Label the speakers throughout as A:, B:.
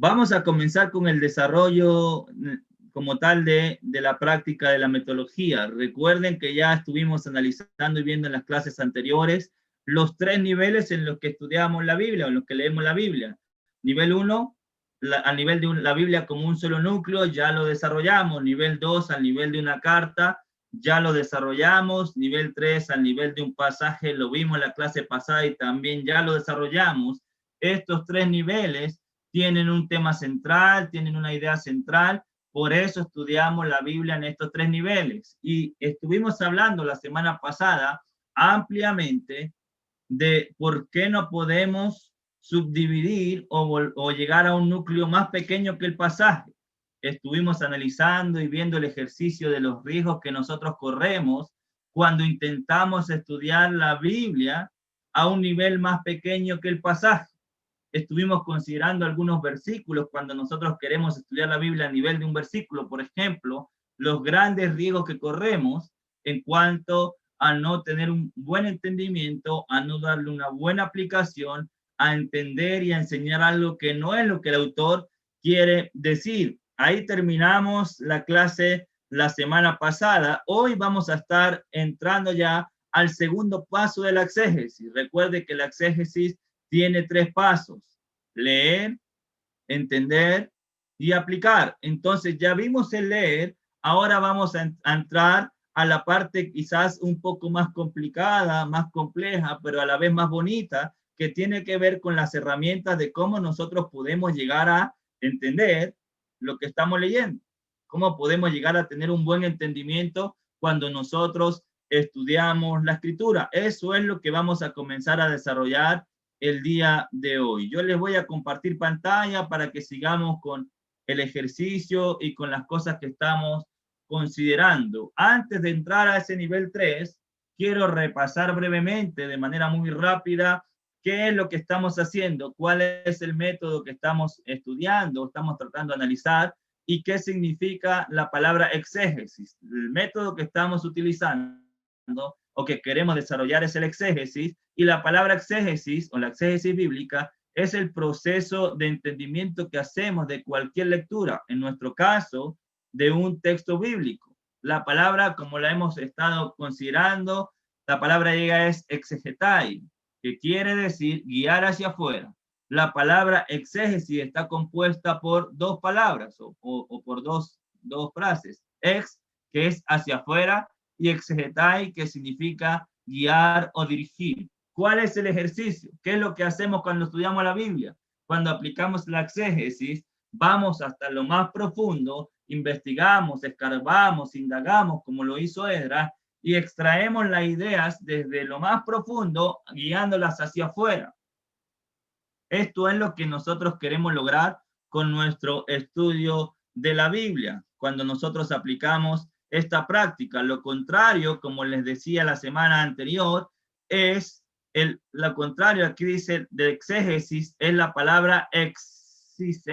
A: Vamos a comenzar con el desarrollo como tal de la práctica de la metodología. Recuerden que ya estuvimos analizando y viendo en las clases anteriores los tres niveles en los que estudiamos la Biblia o en los que leemos la Biblia. Nivel 1, al nivel de la Biblia como un solo núcleo, ya lo desarrollamos. Nivel 2, al nivel de una carta, ya lo desarrollamos. Nivel 3, al nivel de un pasaje, lo vimos en la clase pasada y también ya lo desarrollamos. Estos tres niveles tienen un tema central, tienen una idea central, por eso estudiamos la Biblia en estos tres niveles. Y estuvimos hablando la semana pasada ampliamente de por qué no podemos subdividir o llegar a un núcleo más pequeño que el pasaje. Estuvimos analizando y viendo el ejercicio de los riesgos que nosotros corremos cuando intentamos estudiar la Biblia a un nivel más pequeño que el pasaje. Estuvimos considerando algunos versículos cuando nosotros queremos estudiar la Biblia a nivel de un versículo, por ejemplo, los grandes riesgos que corremos en cuanto a no tener un buen entendimiento, a no darle una buena aplicación, a entender y a enseñar algo que no es lo que el autor quiere decir. Ahí terminamos la clase la semana pasada. Hoy vamos a estar entrando ya al segundo paso de la exégesis. Recuerde que la exégesis tiene tres pasos: leer, entender y aplicar. Entonces ya vimos el leer, ahora vamos a entrar a la parte quizás un poco más complicada, más compleja, pero a la vez más bonita, que tiene que ver con las herramientas de cómo nosotros podemos llegar a entender lo que estamos leyendo, cómo podemos llegar a tener un buen entendimiento cuando nosotros estudiamos la escritura. Eso es lo que vamos a comenzar a desarrollar el día de hoy. Yo les voy a compartir pantalla para que sigamos con el ejercicio y con las cosas que estamos considerando. Antes de entrar a ese nivel 3, quiero repasar brevemente, de manera muy rápida, qué es lo que estamos haciendo, cuál es el método que estamos estudiando, estamos tratando de analizar, y qué significa la palabra exégesis. El método que estamos utilizando o que queremos desarrollar es el exégesis, y la palabra exégesis o la exégesis bíblica es el proceso de entendimiento que hacemos de cualquier lectura, en nuestro caso, de un texto bíblico. La palabra, como la hemos estado considerando, la palabra griega es exegetai, que quiere decir guiar hacia afuera. La palabra exégesis está compuesta por dos palabras o por dos frases. Ex, que es hacia afuera, y exegetai, que significa guiar o dirigir. ¿Cuál es el ejercicio? ¿Qué es lo que hacemos cuando estudiamos la Biblia? Cuando aplicamos la exégesis, vamos hasta lo más profundo, investigamos, escarbamos, indagamos, como lo hizo Esdras, y extraemos las ideas desde lo más profundo, guiándolas hacia afuera. Esto es lo que nosotros queremos lograr con nuestro estudio de la Biblia, cuando nosotros aplicamos esta práctica. Lo contrario, como les decía la semana anterior, es lo contrario. Aquí dice de exégesis, es la palabra exégesis,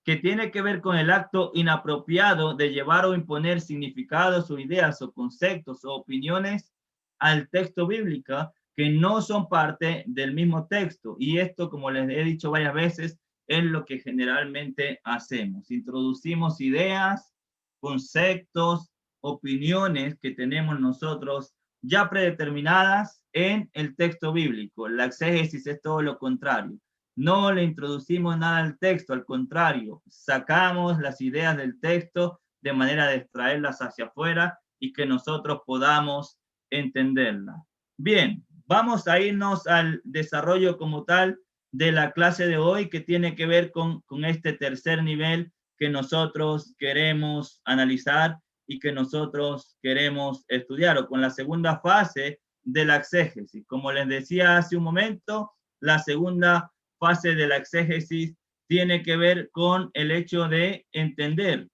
A: que tiene que ver con el acto inapropiado de llevar o imponer significados o ideas o conceptos o opiniones al texto bíblico que no son parte del mismo texto. Y esto, como les he dicho varias veces, es lo que generalmente hacemos. Introducimos ideas, conceptos, opiniones que tenemos nosotros ya predeterminadas en el texto bíblico. La exégesis es todo lo contrario. No le introducimos nada al texto, al contrario, sacamos las ideas del texto de manera de extraerlas hacia afuera y que nosotros podamos entenderlas. Bien, vamos a irnos al desarrollo como tal de la clase de hoy, que tiene que ver con este tercer nivel que nosotros queremos analizar y que nosotros queremos estudiar, o con la segunda fase de la exégesis. Como les decía hace un momento, la segunda fase de la exégesis tiene que ver con el hecho de entender.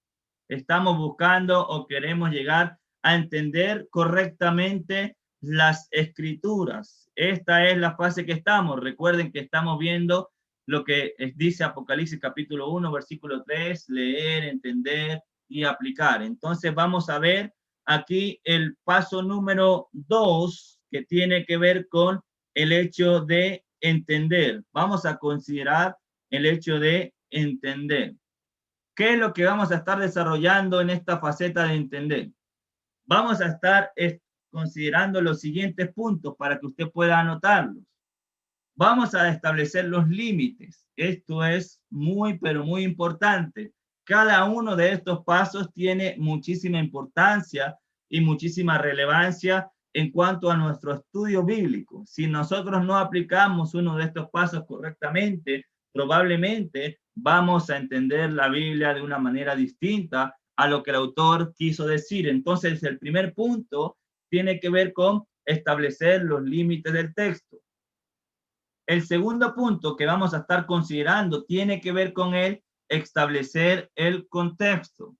A: Estamos buscando o queremos llegar a entender correctamente las escrituras. Esta es la fase que estamos. Recuerden que estamos viendo lo que dice Apocalipsis capítulo 1, versículo 3, leer, entender y aplicar. Entonces vamos a ver aquí el paso número 2, que tiene que ver con el hecho de entender. Vamos a considerar el hecho de entender. ¿Qué es lo que vamos a estar desarrollando en esta faceta de entender? Vamos a estar considerando los siguientes puntos para que usted pueda anotarlos. Vamos a establecer los límites. Esto es muy, pero muy importante. Cada uno de estos pasos tiene muchísima importancia y muchísima relevancia en cuanto a nuestro estudio bíblico. Si nosotros no aplicamos uno de estos pasos correctamente, probablemente vamos a entender la Biblia de una manera distinta a lo que el autor quiso decir. Entonces, el primer punto tiene que ver con establecer los límites del texto. El segundo punto que vamos a estar considerando tiene que ver con el establecer el contexto.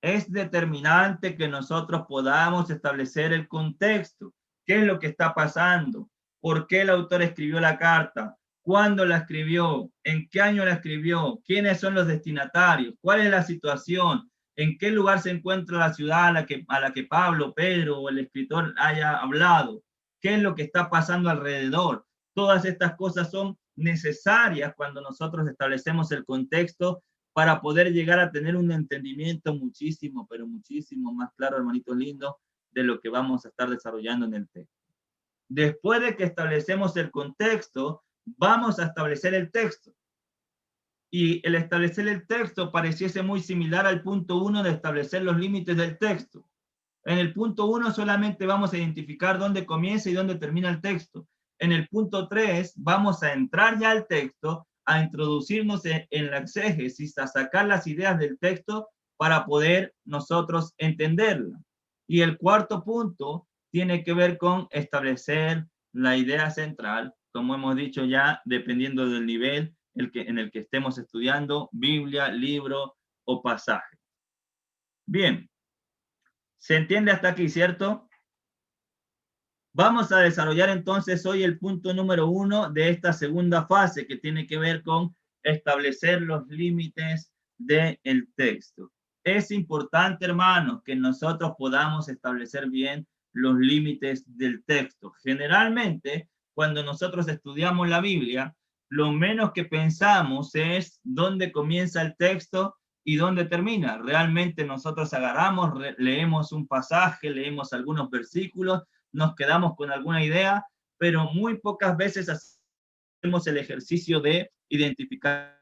A: Es determinante que nosotros podamos establecer el contexto. ¿Qué es lo que está pasando? ¿Por qué el autor escribió la carta? ¿Cuándo la escribió? ¿En qué año la escribió? ¿Quiénes son los destinatarios? ¿Cuál es la situación? ¿En qué lugar se encuentra la ciudad a la que Pablo, Pedro o el escritor haya hablado? ¿Qué es lo que está pasando alrededor? Todas estas cosas son necesarias cuando nosotros establecemos el contexto para poder llegar a tener un entendimiento muchísimo, pero muchísimo más claro, hermanitos lindos, de lo que vamos a estar desarrollando en el texto. Después de que establecemos el contexto, vamos a establecer el texto. Y el establecer el texto pareciese muy similar al punto 1 de establecer los límites del texto. En el punto 1 solamente vamos a identificar dónde comienza y dónde termina el texto. En el punto 3 vamos a entrar ya al texto, a introducirnos en la exégesis, a sacar las ideas del texto para poder nosotros entenderla. Y el cuarto punto tiene que ver con establecer la idea central, como hemos dicho ya, dependiendo del nivel en el que estemos estudiando, Biblia, libro o pasaje. Bien, ¿se entiende hasta aquí, cierto? Vamos a desarrollar entonces hoy el punto número 1 de esta segunda fase que tiene que ver con establecer los límites del texto. Es importante, hermanos, que nosotros podamos establecer bien los límites del texto. Generalmente, cuando nosotros estudiamos la Biblia, lo menos que pensamos es dónde comienza el texto y dónde termina. Realmente nosotros agarramos, leemos un pasaje, leemos algunos versículos, nos quedamos con alguna idea, pero muy pocas veces hacemos el ejercicio de identificar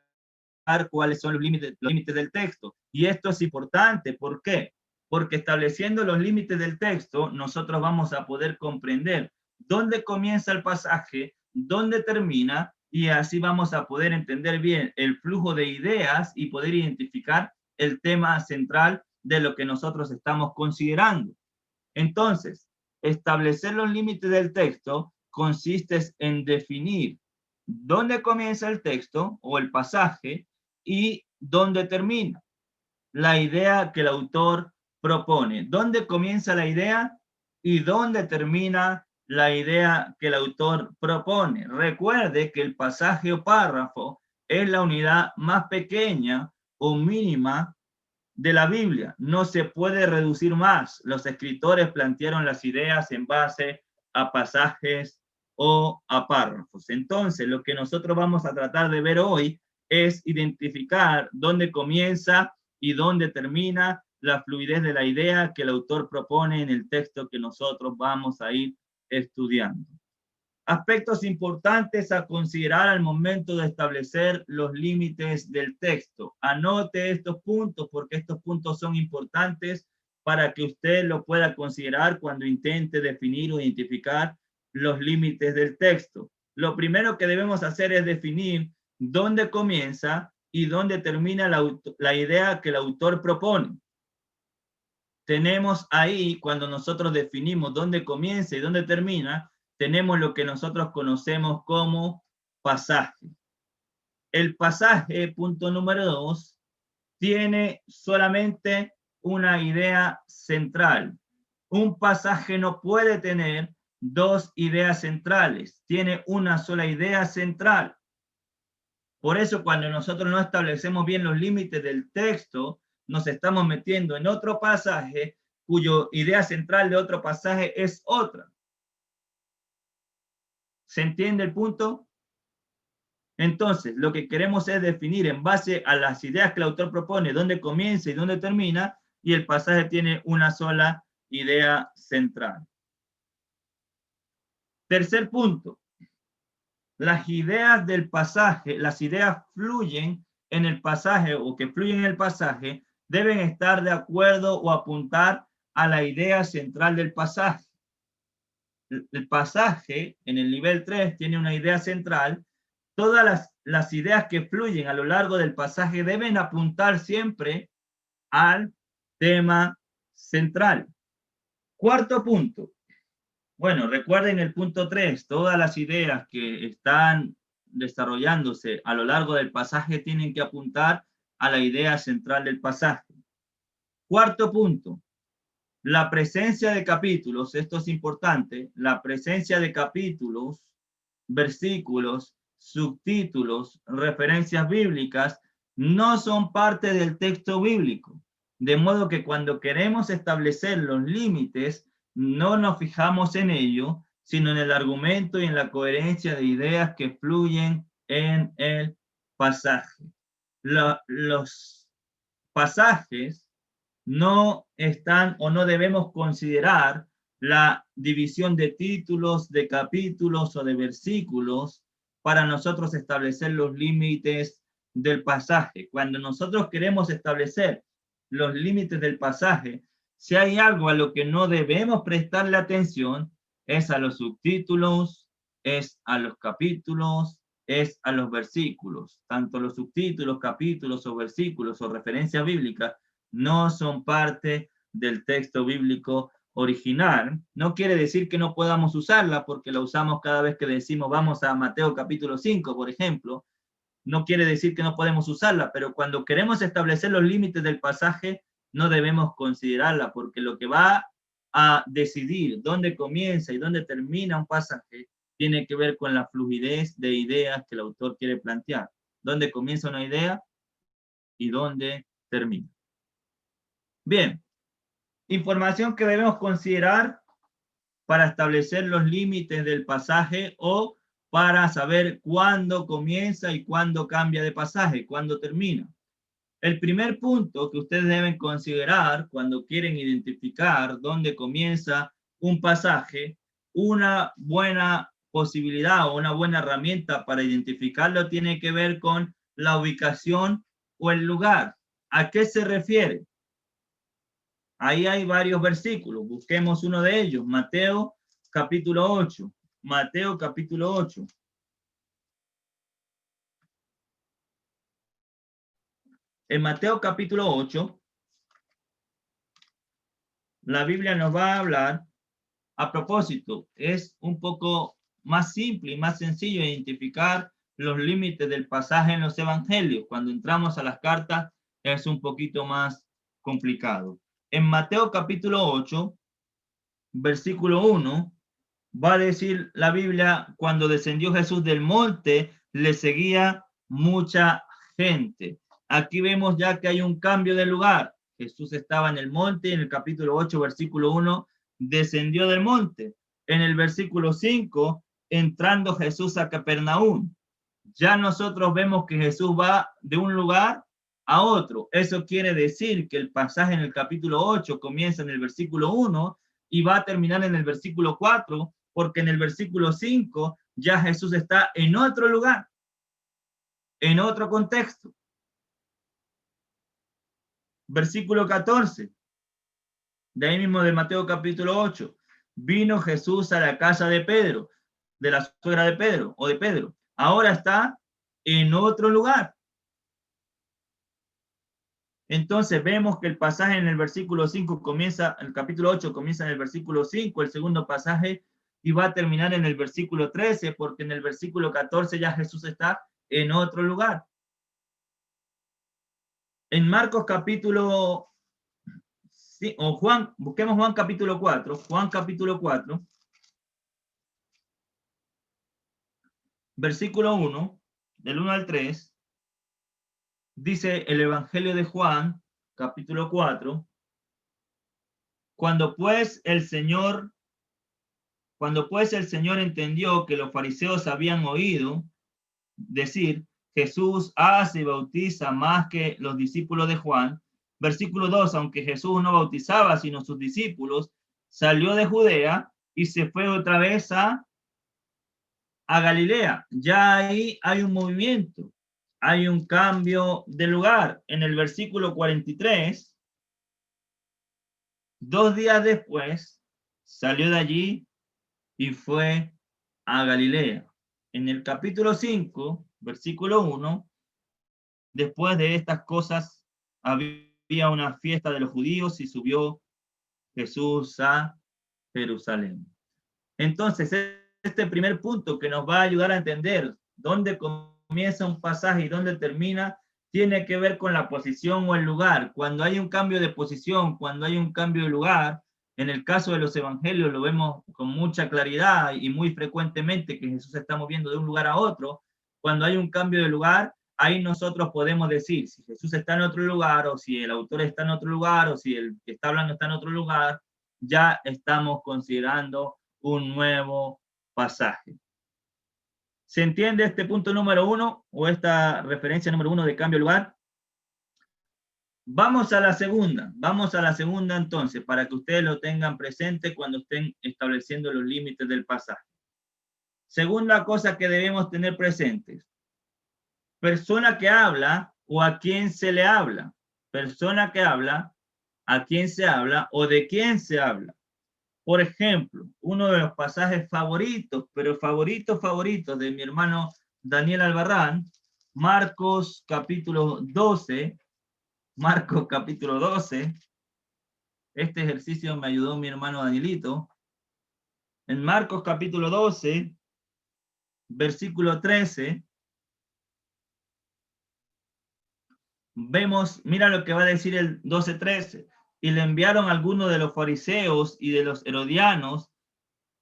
A: cuáles son los límites del texto. Y esto es importante. ¿Por qué? Porque estableciendo los límites del texto, nosotros vamos a poder comprender dónde comienza el pasaje, dónde termina, y así vamos a poder entender bien el flujo de ideas y poder identificar el tema central de lo que nosotros estamos considerando. Entonces, establecer los límites del texto consiste en definir dónde comienza el texto o el pasaje y dónde termina la idea que el autor propone. ¿Dónde comienza la idea y dónde termina la idea que el autor propone? Recuerde que el pasaje o párrafo es la unidad más pequeña o mínima de la Biblia. No se puede reducir más. Los escritores plantearon las ideas en base a pasajes o a párrafos. Entonces, lo que nosotros vamos a tratar de ver hoy es identificar dónde comienza y dónde termina la fluidez de la idea que el autor propone en el texto que nosotros vamos a ir estudiando. Aspectos importantes a considerar al momento de establecer los límites del texto. Anote estos puntos porque estos puntos son importantes para que usted lo pueda considerar cuando intente definir o identificar los límites del texto. Lo primero que debemos hacer es definir dónde comienza y dónde termina la idea que el autor propone. Tenemos ahí, cuando nosotros definimos dónde comienza y dónde termina, tenemos lo que nosotros conocemos como pasaje. El pasaje, punto número 2, tiene solamente una idea central. Un pasaje no puede tener dos ideas centrales, tiene una sola idea central. Por eso cuando nosotros no establecemos bien los límites del texto, nos estamos metiendo en otro pasaje cuya idea central de otro pasaje es otra. ¿Se entiende el punto? Entonces, lo que queremos es definir en base a las ideas que el autor propone, dónde comienza y dónde termina, y el pasaje tiene una sola idea central. Tercer punto, las ideas del pasaje, las ideas fluyen en el pasaje o que fluyen en el pasaje, deben estar de acuerdo o apuntar a la idea central del pasaje. El pasaje en el nivel 3 tiene una idea central. Todas las ideas que fluyen a lo largo del pasaje deben apuntar siempre al tema central. Cuarto punto. Bueno, recuerden el punto 3, todas las ideas que están desarrollándose a lo largo del pasaje tienen que apuntar a la idea central del pasaje. Cuarto punto, la presencia de capítulos, esto es importante, la presencia de capítulos, versículos, subtítulos, referencias bíblicas, no son parte del texto bíblico. De modo que cuando queremos establecer los límites, no nos fijamos en ello, sino en el argumento y en la coherencia de ideas que fluyen en el pasaje. Los pasajes no están o no debemos considerar la división de títulos, de capítulos o de versículos para nosotros establecer los límites del pasaje. Cuando nosotros queremos establecer los límites del pasaje, si hay algo a lo que no debemos prestarle atención, es a los subtítulos, es a los capítulos, es a los versículos. Tanto los subtítulos, capítulos o versículos o referencias bíblicas no son parte del texto bíblico original. No quiere decir que no podamos usarla, porque la usamos cada vez que decimos vamos a Mateo capítulo 5, por ejemplo. No quiere decir que no podemos usarla, pero cuando queremos establecer los límites del pasaje, no debemos considerarla, porque lo que va a decidir dónde comienza y dónde termina un pasaje tiene que ver con la fluidez de ideas que el autor quiere plantear. Dónde comienza una idea y dónde termina. Bien, información que debemos considerar para establecer los límites del pasaje o para saber cuándo comienza y cuándo cambia de pasaje, cuándo termina. El primer punto que ustedes deben considerar cuando quieren identificar dónde comienza un pasaje, una buena posibilidad o una buena herramienta para identificarlo tiene que ver con la ubicación o el lugar. ¿A qué se refiere? Ahí hay varios versículos. Busquemos uno de ellos. Mateo capítulo 8. Mateo capítulo 8. En Mateo capítulo 8, la Biblia nos va a hablar, a propósito, es un poco más simple y más sencillo identificar los límites del pasaje en los evangelios. Cuando entramos a las cartas es un poquito más complicado. En Mateo capítulo 8, versículo 1, va a decir la Biblia, cuando descendió Jesús del monte, le seguía mucha gente. Aquí vemos ya que hay un cambio de lugar. Jesús estaba en el monte, en el capítulo 8, versículo 1, descendió del monte. En el versículo 5, entrando Jesús a Capernaum. Ya nosotros vemos que Jesús va de un lugar a otro. Eso quiere decir que el pasaje en el capítulo 8 comienza en el versículo 1 y va a terminar en el versículo 4, porque en el versículo 5 ya Jesús está en otro lugar, en otro contexto. Versículo 14, de ahí mismo de Mateo capítulo 8. Vino Jesús a la casa de Pedro, de la suegra de Pedro, o de Pedro. Ahora está en otro lugar. Entonces vemos que el pasaje en el versículo 5 comienza, el capítulo 8 comienza en el versículo 5, el segundo pasaje, y va a terminar en el versículo 13, porque en el versículo 14 ya Jesús está en otro lugar. En Marcos capítulo, o Juan, busquemos Juan capítulo 4, Juan capítulo 4, versículo 1, del 1 al 3, dice el Evangelio de Juan, capítulo 4, cuando pues el Señor entendió que los fariseos habían oído decir, Jesús hace y bautiza más que los discípulos de Juan. Versículo 2, aunque Jesús no bautizaba sino sus discípulos, salió de Judea y se fue otra vez a Galilea. Ya ahí hay un movimiento, hay un cambio de lugar. En el versículo 43, 2 días después, salió de allí y fue a Galilea. En el capítulo 5, versículo 1, después de estas cosas había una fiesta de los judíos y subió Jesús a Jerusalén. Entonces, este primer punto que nos va a ayudar a entender dónde comienza un pasaje y dónde termina, tiene que ver con la posición o el lugar. Cuando hay un cambio de posición, cuando hay un cambio de lugar, en el caso de los evangelios lo vemos con mucha claridad y muy frecuentemente que Jesús se está moviendo de un lugar a otro. Cuando hay un cambio de lugar, ahí nosotros podemos decir si Jesús está en otro lugar o si el autor está en otro lugar o si el que está hablando está en otro lugar, ya estamos considerando un nuevo pasaje. ¿Se entiende este punto número 1 o esta referencia número 1 de cambio de lugar? Vamos a la segunda entonces, para que ustedes lo tengan presente cuando estén estableciendo los límites del pasaje. Segunda cosa que debemos tener presentes. Persona que habla o a quién se le habla. Persona que habla, a quién se habla o de quién se habla. Por ejemplo, uno de los pasajes favoritos, pero favoritos de mi hermano Daniel Albarrán, Marcos capítulo 12. Marcos capítulo 12. Este ejercicio me ayudó mi hermano Danielito. En Marcos capítulo 12, versículo 13, vemos, mira lo que va a decir el 12:13. Y le enviaron algunos de los fariseos y de los herodianos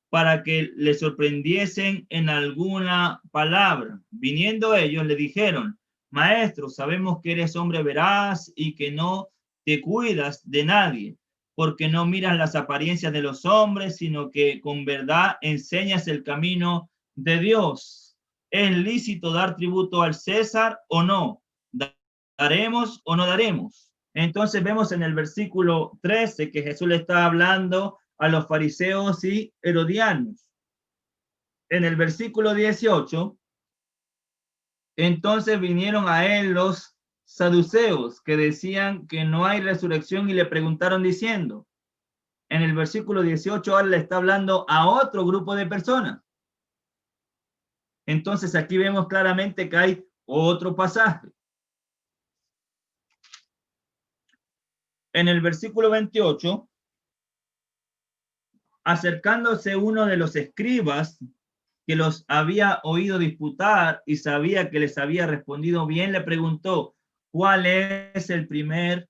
A: para que le sorprendiesen en alguna palabra. Viniendo ellos, le dijeron, Maestro, sabemos que eres hombre veraz y que no te cuidas de nadie, porque no miras las apariencias de los hombres, sino que con verdad enseñas el camino de Dios. ¿Es lícito dar tributo al César o no? ¿Daremos o no daremos? Entonces vemos en el versículo 13 que Jesús le está hablando a los fariseos y herodianos. En el versículo 18, entonces vinieron a él los saduceos que decían que no hay resurrección y le preguntaron diciendo, en el versículo 18 ahora le está hablando a otro grupo de personas. Entonces aquí vemos claramente que hay otro pasaje. En el versículo 28, acercándose uno de los escribas que los había oído disputar y sabía que les había respondido bien, le preguntó, ¿cuál es el primer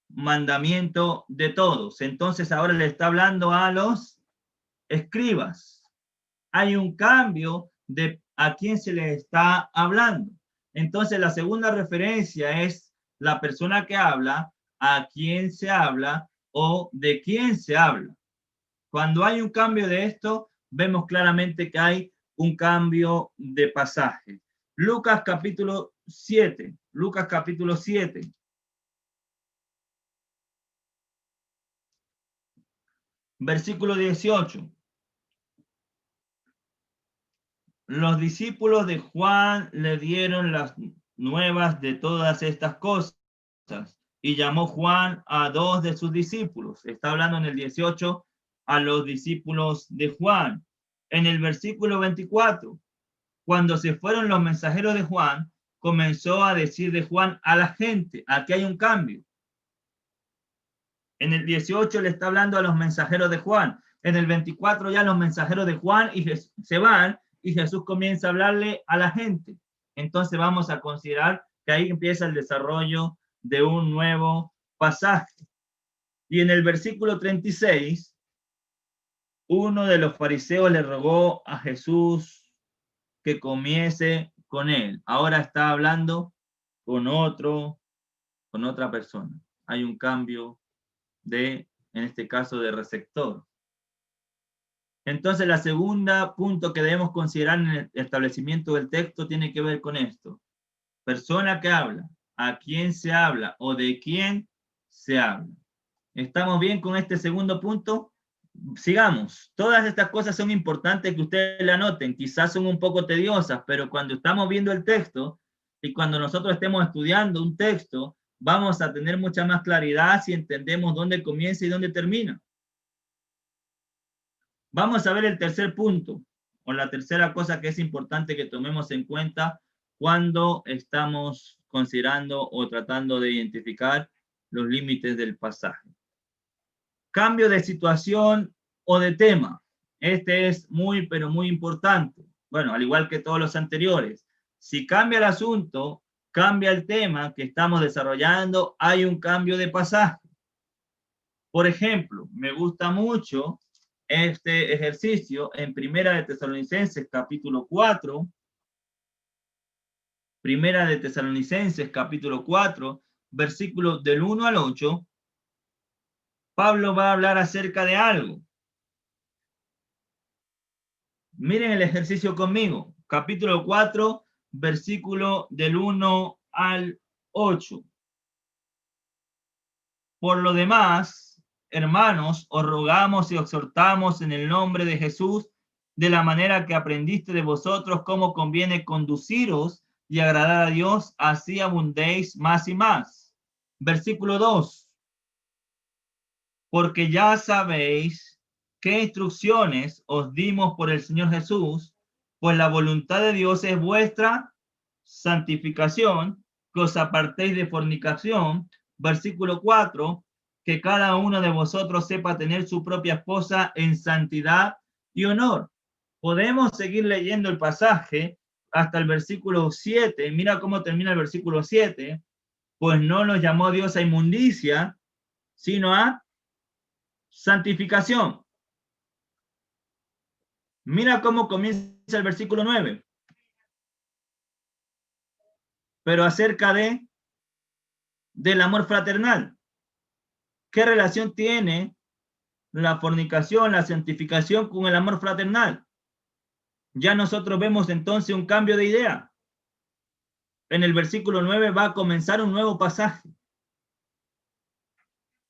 A: mandamiento de todos? Entonces ahora le está hablando a los escribas. Hay un cambio de a quién se le está hablando. Entonces la segunda referencia es la persona que habla, a quién se habla o de quién se habla. Cuando hay un cambio de esto, vemos claramente que hay un cambio de pasaje. Lucas capítulo 7. Lucas capítulo 7. Versículo 18. Los discípulos de Juan le dieron las nuevas de todas estas cosas y llamó Juan a 2 de sus discípulos. Está hablando en el 18 a los discípulos de Juan. En el versículo 24, cuando se fueron los mensajeros de Juan, comenzó a decir de Juan a la gente. Aquí hay un cambio. En el 18 le está hablando a los mensajeros de Juan. En el 24 ya los mensajeros de Juan y se van y Jesús comienza a hablarle a la gente. Entonces vamos a considerar que ahí empieza el desarrollo de un nuevo pasaje. Y en el versículo 36, uno de los fariseos le rogó a Jesús que comiese con él. Ahora está hablando con otra persona. Hay un cambio en este caso, de receptor. Entonces, la segunda punto que debemos considerar en el establecimiento del texto tiene que ver con esto. Persona que habla, a quién se habla o de quién se habla. ¿Estamos bien con este segundo punto? Sigamos. Todas estas cosas son importantes que ustedes la anoten. Quizás son un poco tediosas, pero cuando estamos viendo el texto y cuando nosotros estemos estudiando un texto, vamos a tener mucha más claridad si entendemos dónde comienza y dónde termina. Vamos a ver el tercer punto, o la tercera cosa que es importante que tomemos en cuenta cuando estamos considerando o tratando de identificar los límites del pasaje. Cambio de situación o de tema. Este es muy, pero muy importante. Bueno, al igual que todos los anteriores. Si cambia el asunto, cambia el tema que estamos desarrollando, hay un cambio de pasaje. Por ejemplo, me gusta mucho este ejercicio en Primera de Tesalonicenses capítulo 4. Primera de Tesalonicenses capítulo 4, versículos del 1 al 8. Pablo va a hablar acerca de algo. Miren el ejercicio conmigo. Capítulo 4, versículo del 1 al 8. Por lo demás, hermanos, os rogamos y exhortamos en el nombre de Jesús, de la manera que aprendiste de vosotros cómo conviene conduciros y agradar a Dios, así abundéis más y más. Versículo 2. Porque ya sabéis qué instrucciones os dimos por el Señor Jesús, pues la voluntad de Dios es vuestra santificación, que os apartéis de fornicación. Versículo 4, que cada uno de vosotros sepa tener su propia esposa en santidad y honor. Podemos seguir leyendo el pasaje hasta el versículo 7. Mira cómo termina el versículo 7. Pues no nos llamó Dios a inmundicia, sino a santificación. Mira cómo comienza el versículo 9. Pero acerca del amor fraternal. ¿Qué relación tiene la fornicación, la santificación con el amor fraternal? Ya nosotros vemos entonces un cambio de idea. En el versículo 9 va a comenzar un nuevo pasaje.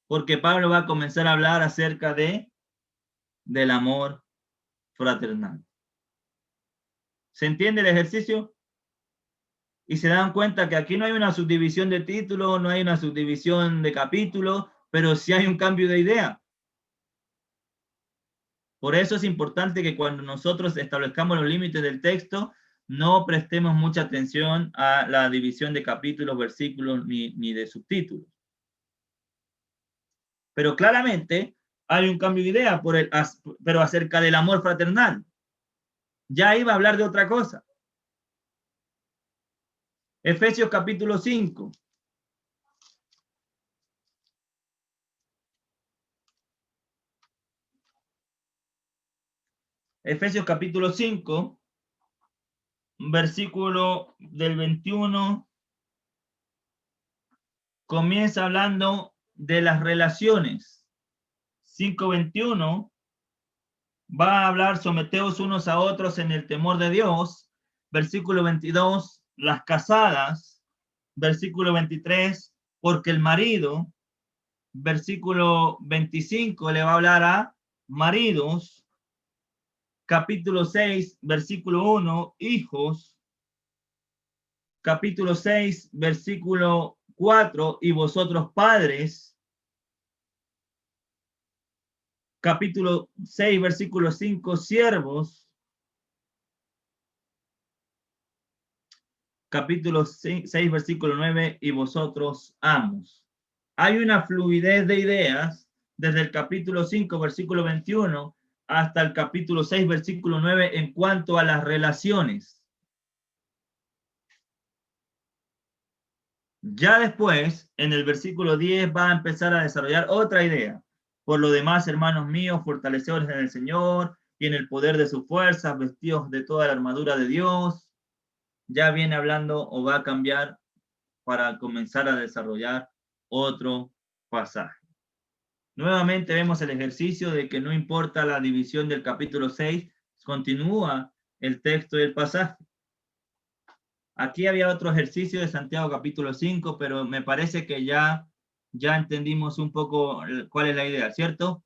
A: Porque Pablo va a comenzar a hablar acerca del amor fraternal. ¿Se entiende el ejercicio? Y se dan cuenta que aquí no hay una subdivisión de título, no hay una subdivisión de capítulo, pero sí hay un cambio de idea. Por eso es importante que cuando nosotros establezcamos los límites del texto, no prestemos mucha atención a la división de capítulos, versículos, ni de subtítulos. Pero claramente hay un cambio de idea, pero acerca del amor fraternal. Ya iba a hablar de otra cosa. Efesios capítulo 5. Efesios capítulo 5, versículo del 21, comienza hablando de las relaciones. 5:21 va a hablar, someteos unos a otros en el temor de Dios. Versículo 22, las casadas. Versículo 23, porque el marido. Versículo 25 le va a hablar a maridos. Capítulo 6, versículo 1, hijos. Capítulo 6, versículo 4, y vosotros padres. Capítulo 6, versículo 5, siervos. Capítulo 6, versículo 9, y vosotros amos. Hay una fluidez de ideas desde el capítulo 5, versículo 21, hasta el capítulo 6, versículo 9, en cuanto a las relaciones. Ya después, en el versículo 10, va a empezar a desarrollar otra idea. Por lo demás, hermanos míos, fortalecedores en el Señor y en el poder de sus fuerzas, vestidos de toda la armadura de Dios. Ya viene hablando o va a cambiar para comenzar a desarrollar otro pasaje. Nuevamente vemos el ejercicio de que no importa la división del capítulo 6, continúa el texto del pasaje. Aquí había otro ejercicio de Santiago capítulo 5, pero me parece que ya entendimos un poco cuál es la idea, ¿cierto?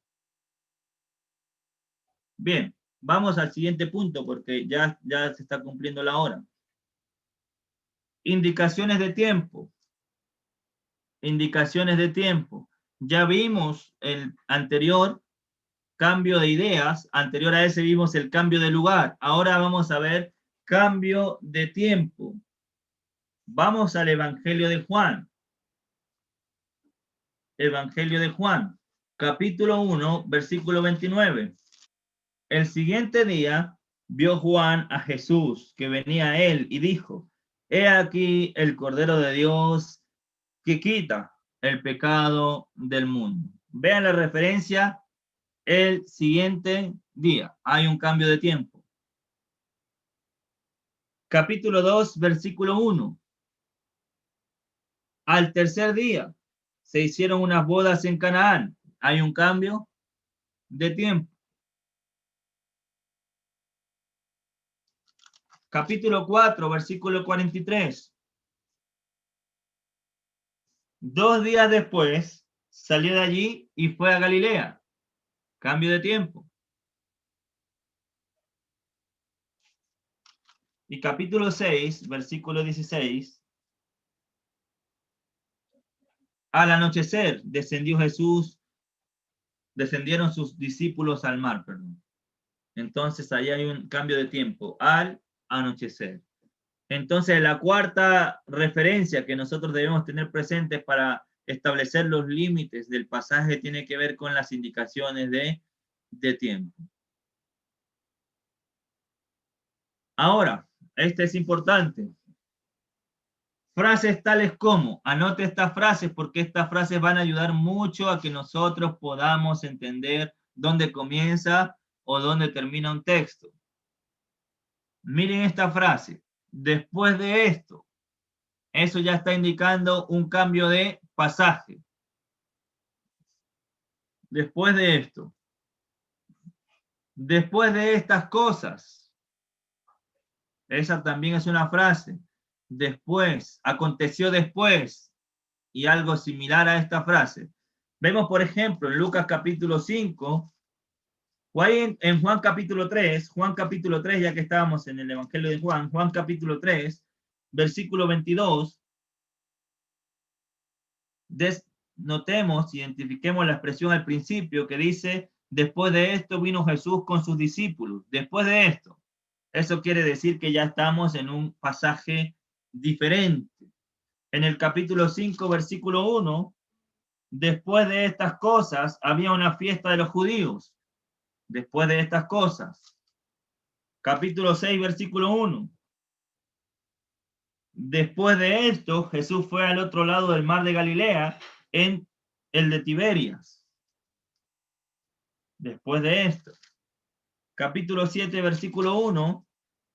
A: Bien, vamos al siguiente punto porque ya se está cumpliendo la hora. Indicaciones de tiempo. Indicaciones de tiempo. Ya vimos el anterior cambio de ideas, anterior a ese vimos el cambio de lugar. Ahora vamos a ver cambio de tiempo. Vamos al Evangelio de Juan. Evangelio de Juan, capítulo 1, versículo 29. El siguiente día vio Juan a Jesús que venía a él y dijo, he aquí el Cordero de Dios que quita el pecado del mundo. Vean la referencia, el siguiente día. Hay un cambio de tiempo. Capítulo 2, versículo 1. Al tercer día se hicieron unas bodas en Canaán. Hay un cambio de tiempo. Capítulo 4, versículo 43. 2 días después salió de allí y fue a Galilea. Cambio de tiempo. Y capítulo 6, versículo 16. Al anochecer descendió Jesús, descendieron sus discípulos al mar, perdón. Entonces ahí hay un cambio de tiempo, al anochecer. Entonces la cuarta referencia que nosotros debemos tener presentes para establecer los límites del pasaje tiene que ver con las indicaciones de tiempo. Ahora, este es importante. Frases tales como, anote estas frases porque estas frases van a ayudar mucho a que nosotros podamos entender dónde comienza o dónde termina un texto. Miren esta frase, después de esto, eso ya está indicando un cambio de pasaje. Después de esto, después de estas cosas, esa también es una frase. Después, aconteció después, y algo similar a esta frase. Vemos, por ejemplo, en Lucas capítulo 5, en Juan capítulo 3, ya que estábamos en el Evangelio de Juan, Juan capítulo 3, versículo 22, notemos, identifiquemos la expresión al principio que dice, después de esto vino Jesús con sus discípulos, después de esto. Eso quiere decir que ya estamos en un pasaje diferente. En el capítulo 5, versículo 1, después de estas cosas había una fiesta de los judíos. Después de estas cosas. Capítulo 6, versículo 1. Después de esto, Jesús fue al otro lado del mar de Galilea, en el de Tiberias. Después de esto. Capítulo 7, versículo 1.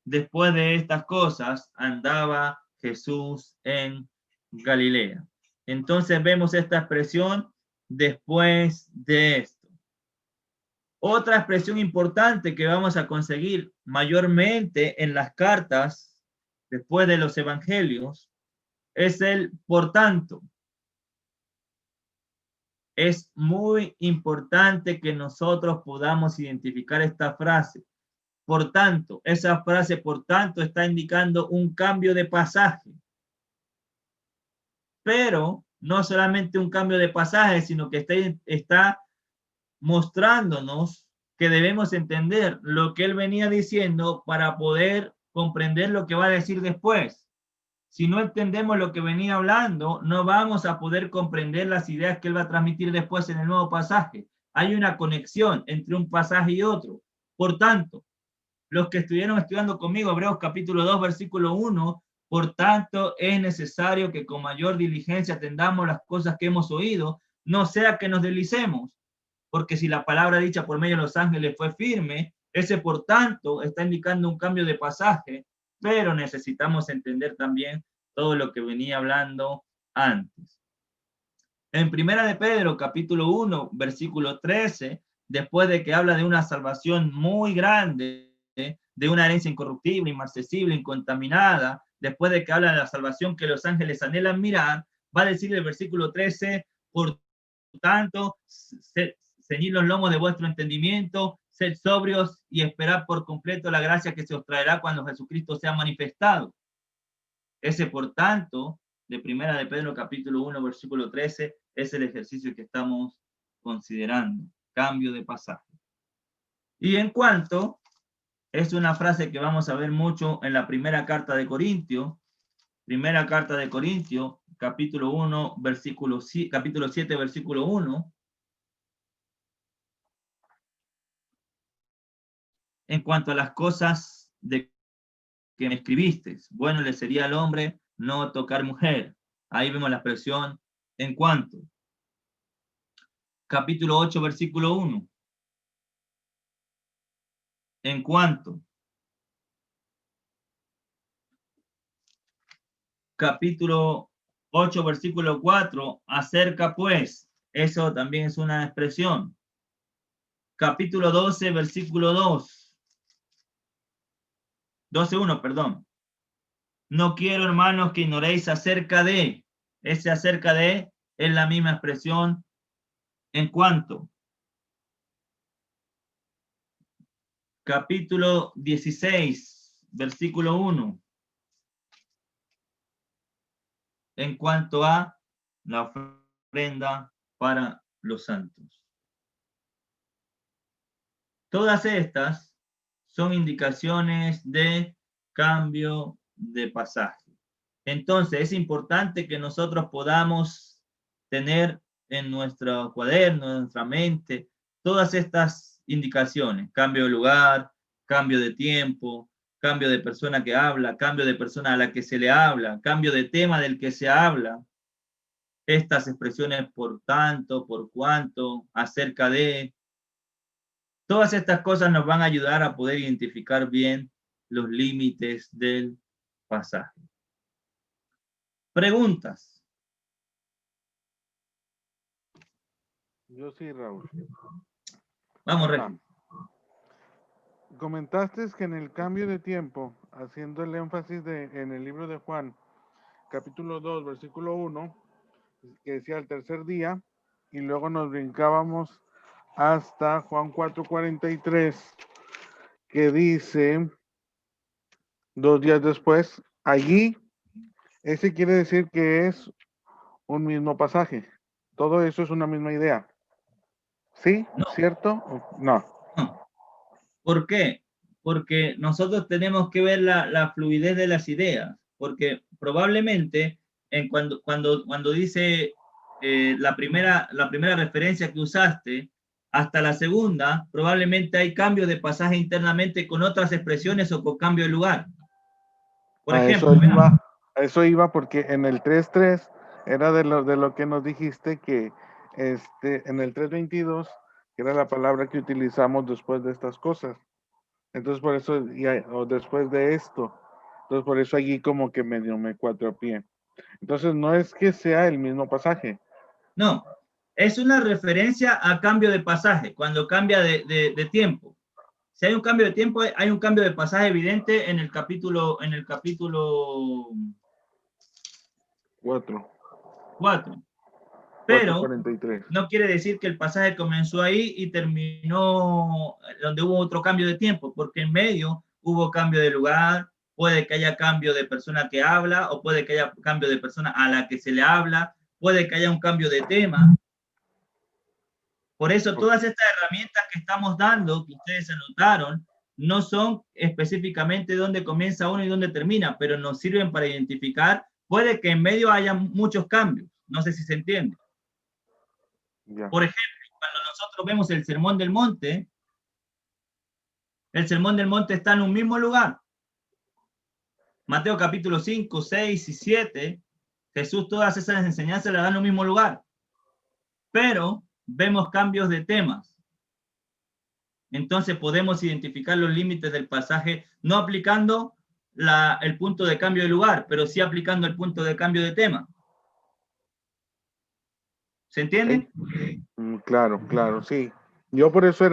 A: Después de estas cosas, andaba Jesús en Galilea. Entonces vemos esta expresión, después de esto. Otra expresión importante que vamos a conseguir mayormente en las cartas, después de los evangelios, es el por tanto. Es muy importante que nosotros podamos identificar esta frase. Por tanto, esa frase por tanto está indicando un cambio de pasaje. Pero no solamente un cambio de pasaje, sino que está mostrándonos que debemos entender lo que él venía diciendo para poder comprender lo que va a decir después. Si no entendemos lo que venía hablando, no vamos a poder comprender las ideas que él va a transmitir después en el nuevo pasaje. Hay una conexión entre un pasaje y otro. Por tanto, los que estuvieron estudiando conmigo, Hebreos capítulo 2, versículo 1, por tanto es necesario que con mayor diligencia atendamos las cosas que hemos oído, no sea que nos deslicemos, porque si la palabra dicha por medio de los ángeles fue firme, ese por tanto está indicando un cambio de pasaje, pero necesitamos entender también todo lo que venía hablando antes. En Primera de Pedro, capítulo 1, versículo 13, después de que habla de una salvación muy grande, de una herencia incorruptible, inmarcesible, incontaminada, después de que habla de la salvación que los ángeles anhelan mirar, va a decir el versículo 13, por tanto, ceñid los lomos de vuestro entendimiento, sed sobrios y esperad por completo la gracia que se os traerá cuando Jesucristo sea manifestado. Ese, por tanto, de Primera de Pedro, capítulo 1, versículo 13, es el ejercicio que estamos considerando. Cambio de pasaje. Y en cuanto, es una frase que vamos a ver mucho en la primera carta de Corintios, capítulo 1, capítulo 7, versículo 1, en cuanto a las cosas de que me escribiste, bueno le sería al hombre no tocar mujer. Ahí vemos la expresión en cuanto. Capítulo 8, versículo 1. En cuanto. Capítulo 8, versículo 4. Acerca pues. Eso también es una expresión. Capítulo 12, versículo 2. 12:1, perdón. No quiero, hermanos, que ignoréis acerca de. Ese acerca de es la misma expresión en cuanto. Capítulo 16, versículo 1. En cuanto a la ofrenda para los santos. Todas estas son indicaciones de cambio de pasaje. Entonces, es importante que nosotros podamos tener en nuestro cuaderno, en nuestra mente, todas estas indicaciones. Cambio de lugar, cambio de tiempo, cambio de persona que habla, cambio de persona a la que se le habla, cambio de tema del que se habla. Estas expresiones por tanto, por cuanto, acerca de. Todas estas cosas nos van a ayudar a poder identificar bien los límites del pasaje. Preguntas.
B: Yo sí, Raúl.
A: Vamos, Regi.
B: Comentaste que en el cambio de tiempo, haciendo el énfasis en el libro de Juan, capítulo 2, versículo 1, que decía el tercer día, y luego nos brincábamos hasta Juan 4:43, que dice 2 días después, allí, ese quiere decir que es un mismo pasaje. Todo eso es una misma idea. ¿Sí?
A: No.
B: ¿Cierto? No.
A: No. ¿Por qué? Porque nosotros tenemos que ver la fluidez de las ideas, porque probablemente cuando dice la primera referencia que usaste, hasta la segunda, probablemente hay cambio de pasaje internamente con otras expresiones o con cambio de lugar. Por ejemplo,
B: eso iba porque en el 3:3 era de lo que nos dijiste que en el 3:22, que era la palabra que utilizamos después de estas cosas. Entonces por eso, o después de esto. Entonces por eso allí como que medio me cuatropié. Entonces no es que sea el mismo pasaje.
A: No, es una referencia a cambio de pasaje, cuando cambia de tiempo. Si hay un cambio de tiempo, hay un cambio de pasaje evidente en el capítulo 4. Pero
B: 4:43.
A: no quiere decir que el pasaje comenzó ahí y terminó donde hubo otro cambio de tiempo, porque en medio hubo cambio de lugar, puede que haya cambio de persona que habla, o puede que haya cambio de persona a la que se le habla, puede que haya un cambio de tema. Por eso todas estas herramientas que estamos dando, que ustedes anotaron, no son específicamente dónde comienza uno y dónde termina, pero nos sirven para identificar, puede que en medio haya muchos cambios, no sé si se entiende.
B: Ya.
A: Por ejemplo, cuando nosotros vemos el Sermón del Monte está en un mismo lugar. Mateo capítulo 5, 6 y 7, Jesús todas esas enseñanzas las da en un mismo lugar. Pero vemos cambios de temas. Entonces podemos identificar los límites del pasaje, no aplicando el punto de cambio de lugar, pero sí aplicando el punto de cambio de tema. ¿Se entiende?
B: Claro, claro, sí. Yo por eso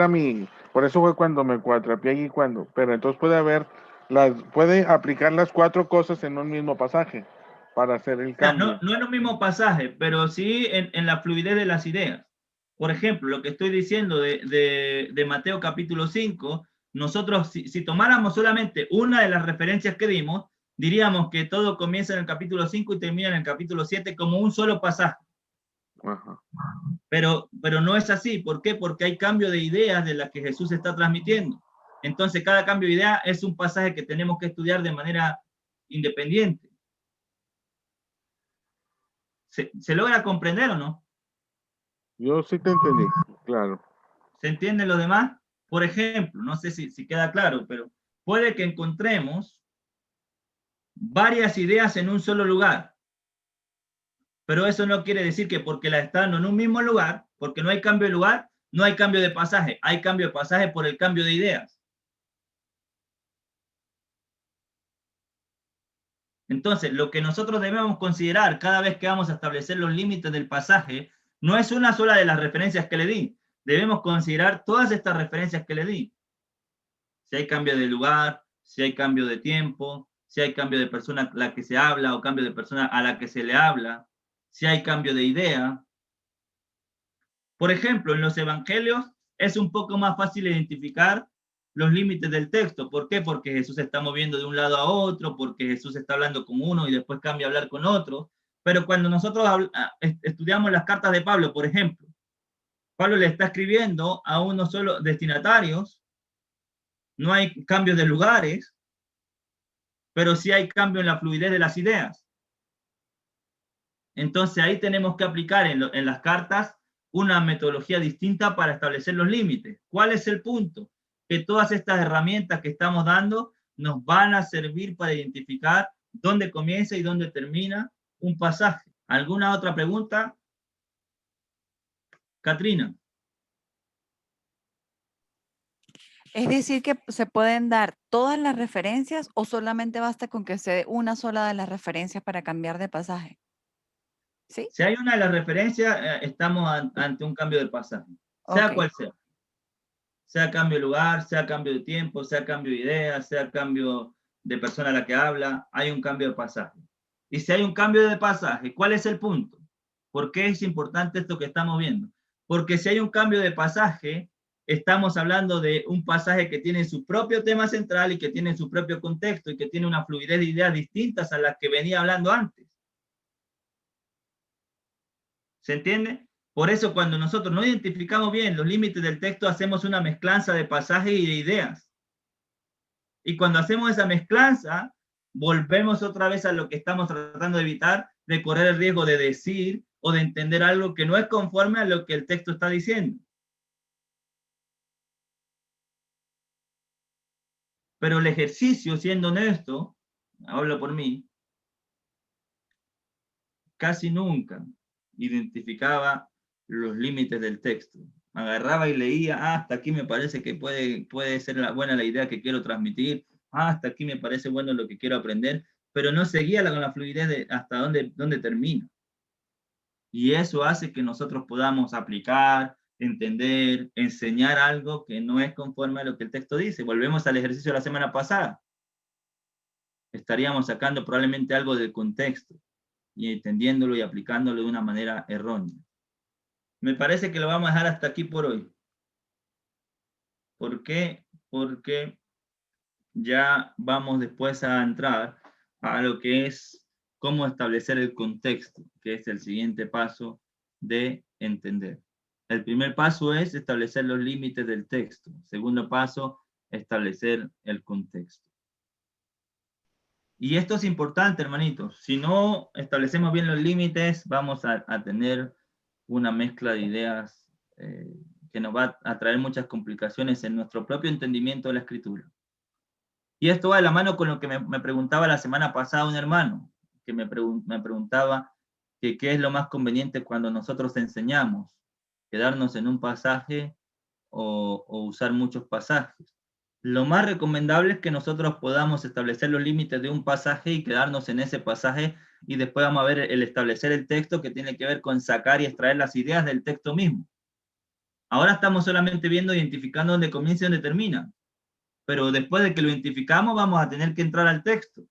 B: por eso fue cuando me cuatrapié allí pero entonces puede aplicar las cuatro cosas en un mismo pasaje para hacer el
A: O sea, no,
B: cambio.
A: no en un mismo pasaje, pero sí en la fluidez de las ideas. Por ejemplo, lo que estoy diciendo de Mateo capítulo 5, nosotros si tomáramos solamente una de las referencias que dimos, diríamos que todo comienza en el capítulo 5 y termina en el capítulo 7 como un solo pasaje.
B: Ajá.
A: Pero no es así. ¿Por qué? Porque hay cambio de ideas de las que Jesús está transmitiendo. Entonces, cada cambio de idea es un pasaje que tenemos que estudiar de manera independiente. ¿Se logra comprender o no?
B: Yo sí te entendí, claro.
A: ¿Se entiende lo demás? Por ejemplo, no sé si queda claro, pero puede que encontremos varias ideas en un solo lugar. Pero eso no quiere decir que porque las están en un mismo lugar, porque no hay cambio de lugar, no hay cambio de pasaje. Hay cambio de pasaje por el cambio de ideas. Entonces, lo que nosotros debemos considerar cada vez que vamos a establecer los límites del pasaje no es una sola de las referencias que le di. Debemos considerar todas estas referencias que le di. Si hay cambio de lugar, si hay cambio de tiempo, si hay cambio de persona a la que se habla o cambio de persona a la que se le habla, si hay cambio de idea. Por ejemplo, en los evangelios es un poco más fácil identificar los límites del texto. ¿Por qué? Porque Jesús se está moviendo de un lado a otro, porque Jesús está hablando con uno y después cambia a hablar con otro. Pero cuando nosotros estudiamos las cartas de Pablo, por ejemplo, Pablo le está escribiendo a unos solo destinatarios, no hay cambios de lugares, pero sí hay cambio en la fluidez de las ideas. Entonces ahí tenemos que aplicar en las cartas una metodología distinta para establecer los límites. ¿Cuál es el punto? Que todas estas herramientas que estamos dando nos van a servir para identificar dónde comienza y dónde termina un pasaje. ¿Alguna otra pregunta? Katrina.
C: Es decir, que se pueden dar todas las referencias o solamente basta con que se dé una sola de las referencias para cambiar de pasaje. ¿Sí?
A: Si hay una de las referencias, estamos ante un cambio de pasaje, sea
C: Ok.
A: cual sea. Sea cambio de lugar, sea cambio de tiempo, sea cambio de idea, sea cambio de persona a la que habla, hay un cambio de pasaje. Y si hay un cambio de pasaje, ¿cuál es el punto? ¿Por qué es importante esto que estamos viendo? Porque si hay un cambio de pasaje, estamos hablando de un pasaje que tiene su propio tema central y que tiene su propio contexto y que tiene una fluidez de ideas distintas a las que venía hablando antes. ¿Se entiende? Por eso cuando nosotros no identificamos bien los límites del texto, hacemos una mezclanza de pasajes y de ideas. Y cuando hacemos esa mezclanza, volvemos otra vez a lo que estamos tratando de evitar, de correr el riesgo de decir o de entender algo que no es conforme a lo que el texto está diciendo. Pero el ejercicio, siendo honesto, hablo por mí, casi nunca identificaba los límites del texto. Agarraba y leía, hasta aquí me parece que puede ser buena la idea que quiero transmitir, hasta aquí me parece bueno lo que quiero aprender, pero no seguía con la fluidez de hasta dónde termina. Y eso hace que nosotros podamos aplicar, entender, enseñar algo que no es conforme a lo que el texto dice. Volvemos al ejercicio de la semana pasada. Estaríamos sacando probablemente algo del contexto y entendiéndolo y aplicándolo de una manera errónea. Me parece que lo vamos a dejar hasta aquí por hoy. ¿Por qué? Porque ya vamos después a entrar a lo que es cómo establecer el contexto, que es el siguiente paso de entender. El primer paso es establecer los límites del texto. Segundo paso, establecer el contexto. Y esto es importante, hermanitos. Si no establecemos bien los límites, vamos a tener una mezcla de ideas que nos va a traer muchas complicaciones en nuestro propio entendimiento de la escritura. Y esto va de la mano con lo que me preguntaba la semana pasada un hermano, que me preguntaba que qué es lo más conveniente cuando nosotros enseñamos, quedarnos en un pasaje o usar muchos pasajes. Lo más recomendable es que nosotros podamos establecer los límites de un pasaje y quedarnos en ese pasaje, y después vamos a ver el establecer el texto, que tiene que ver con sacar y extraer las ideas del texto mismo. Ahora estamos solamente viendo, identificando dónde comienza y dónde termina, pero después de que lo identificamos vamos a tener que entrar al texto.